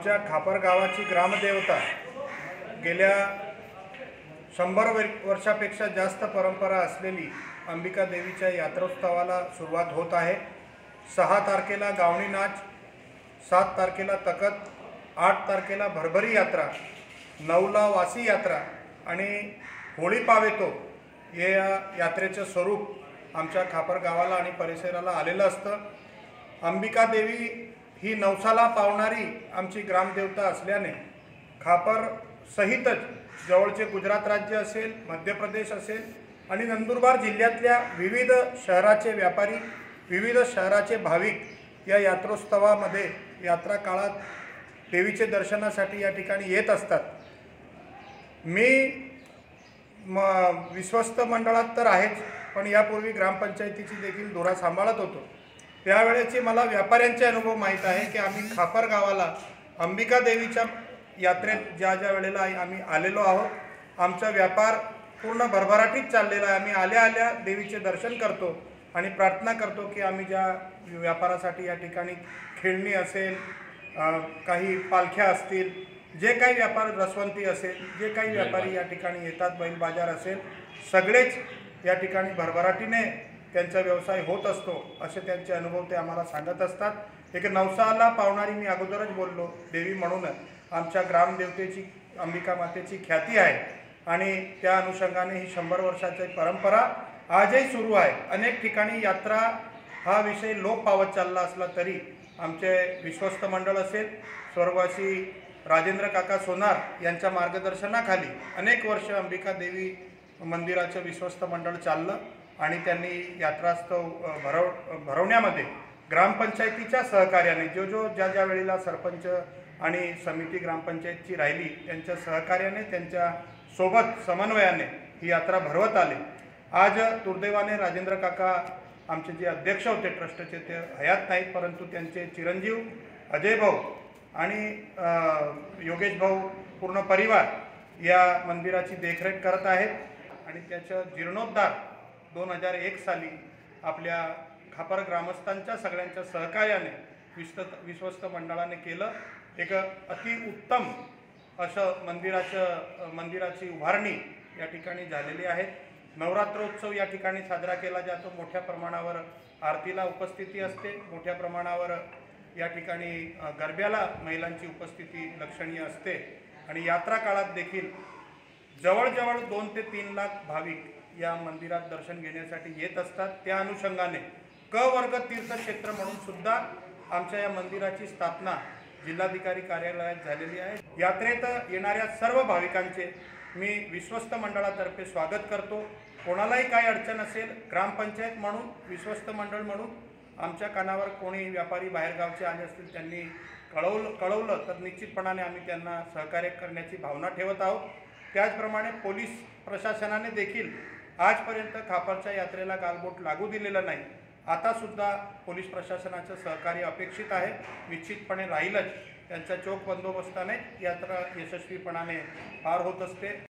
आमच्या खापर गावाची ग्रामदेवता गेल्या 100 वर्षापेक्षा जास्त परंपरा असलेली अंबिका देवीच्या यात्रोत्सवाला सुरुवात होत आहे। 6 तारखेला गावणी नाच, 7 तारखेला तकत, 8 तारखेला भरभरी यात्रा, 9ला वासी यात्रा आणि होळी पावेतो या यात्रेचं स्वरूप आमच्या खापर गावाला आणि परिसराला आलेलं असतं। अंबिका देवी ही नवसाला पावणारी आमची ग्रामदेवता असल्याने खापर सहितच जवळचे गुजरात राज्य असेल, मध्य प्रदेश असेल आणि नंदुरबार जिल्ह्यातल्या विविध शहराचे व्यापारी, विविध शहराचे भाविक या यात्रोत्सवामध्ये यात्रा काळात देवीचे दर्शनासाठी या ठिकाणी येत असतात। मी विश्वस्त मंडळात तर आहेच, पण यापूर्वी ग्रामपंचायतीची देखील धुरा सांभाळत होतो। त्यावेळेचे मला व्यापाऱ्यांचे अनुभव माहीत आहे की आम्ही खापर गावाला अंबिका देवीच्या यात्रेत ज्या वेळेला आम्ही आलेलो आहोत, आमचा व्यापार पूर्ण भरभराटीत चाललेला आहे। आम्ही आल्या देवीचे दर्शन करतो आणि प्रार्थना करतो की आम्ही ज्या व्यापारासाठी या ठिकाणी खेळणी असेल, काही पालख्या असतील, जे काही व्यापार रसवंती असेल, जे काही व्यापारी या ठिकाणी येतात, बैल बाजार असेल, सगळेच या ठिकाणी भरभराटीने त्यांचा व्यवसाय होत असतो असे त्यांचे अनुभव ते आम्हाला सांगत असतात। एक नवसाला पावणारी मी अगोदरच बोललो देवी म्हणून आमच्या ग्रामदेवतेची अंबिका मातेची ख्याती आहे आणि त्या अनुषंगाने ही 100 वर्षाची परंपरा आजही सुरू आहे। अनेक ठिकाणी यात्रा हा विषय लोप पावत चालला असला तरी आमचे विश्वस्त मंडळ असेल, स्वर्गवासी राजेंद्र काका सोनार यांच्या मार्गदर्शनाखाली अनेक वर्ष अंबिका देवी मंदिराचं विश्वस्त मंडळ चाललं आणि त्यांनी यात्रास्थव भरवण्यामध्ये ग्रामपंचायतीच्या सहकार्याने ज्या वेळेला सरपंच आणि समिती ग्रामपंचायतची राहिली त्यांच्या सहकार्याने, त्यांच्या सोबत समन्वयाने ही यात्रा भरवत आले। आज दुर्दैवाने राजेंद्र काका आमचे जे अध्यक्ष होते ट्रस्टचे ते हयात नाहीत, परंतु त्यांचे चिरंजीव अजय भाऊ आणि योगेश भाऊ पूर्ण परिवार या मंदिराची देखरेख करत आहेत आणि त्याचं जीर्णोद्धार 2001 साली आपल्या खापर ग्रामस्थांच्या सगळ्यांच्या सहकार्याने विश्वस्त मंडळाने केलं। एक अतिउत्तम असं मंदिराची उभारणी या ठिकाणी झालेली आहे। नवरात्रोत्सव या ठिकाणी साजरा केला जातो। मोठ्या प्रमाणावर आरतीला उपस्थिती असते, मोठ्या प्रमाणावर या ठिकाणी गरब्याला महिलांची उपस्थिती लक्षणीय असते आणि यात्रा काळात देखील जवळजवळ 2 ते 3 लाख भाविक या मंदिरात दर्शन घेण्यासाठी येत असतात। त्या अनुषंगाने क वर्ग तीर्थक्षेत्र म्हणून सुद्धा आमच्या या मंदिराची स्थापना जिल्हाधिकारी कार्यालयात झालेली आहे। यात्रेत येणाऱ्या सर्व भाविकांचे मी विश्वस्त मंडळातर्फे स्वागत करतो। कोणालाही काही अडचण असेल, ग्रामपंचायत म्हणून, विश्वस्त मंडळ म्हणून आमच्या कानावर कोणी व्यापारी बाहेरगावचे आले असतील त्यांनी कळवलं तर निश्चितपणाने आम्ही त्यांना सहकार्य करण्याची भावना ठेवत आहोत। त्याचप्रमाणे पोलीस प्रशासनाने देखील आजपर्यंत खापरच्या यात्रेला गालबोट लागू दिलेलं नाही। आता सुद्धा पोलीस प्रशासनाचं सहकार्य अपेक्षित आहे, निश्चितपणे राहीलच। त्यांच्या चोख बंदोबस्ताने यात्रा यशस्वीपणाने पार होत असते।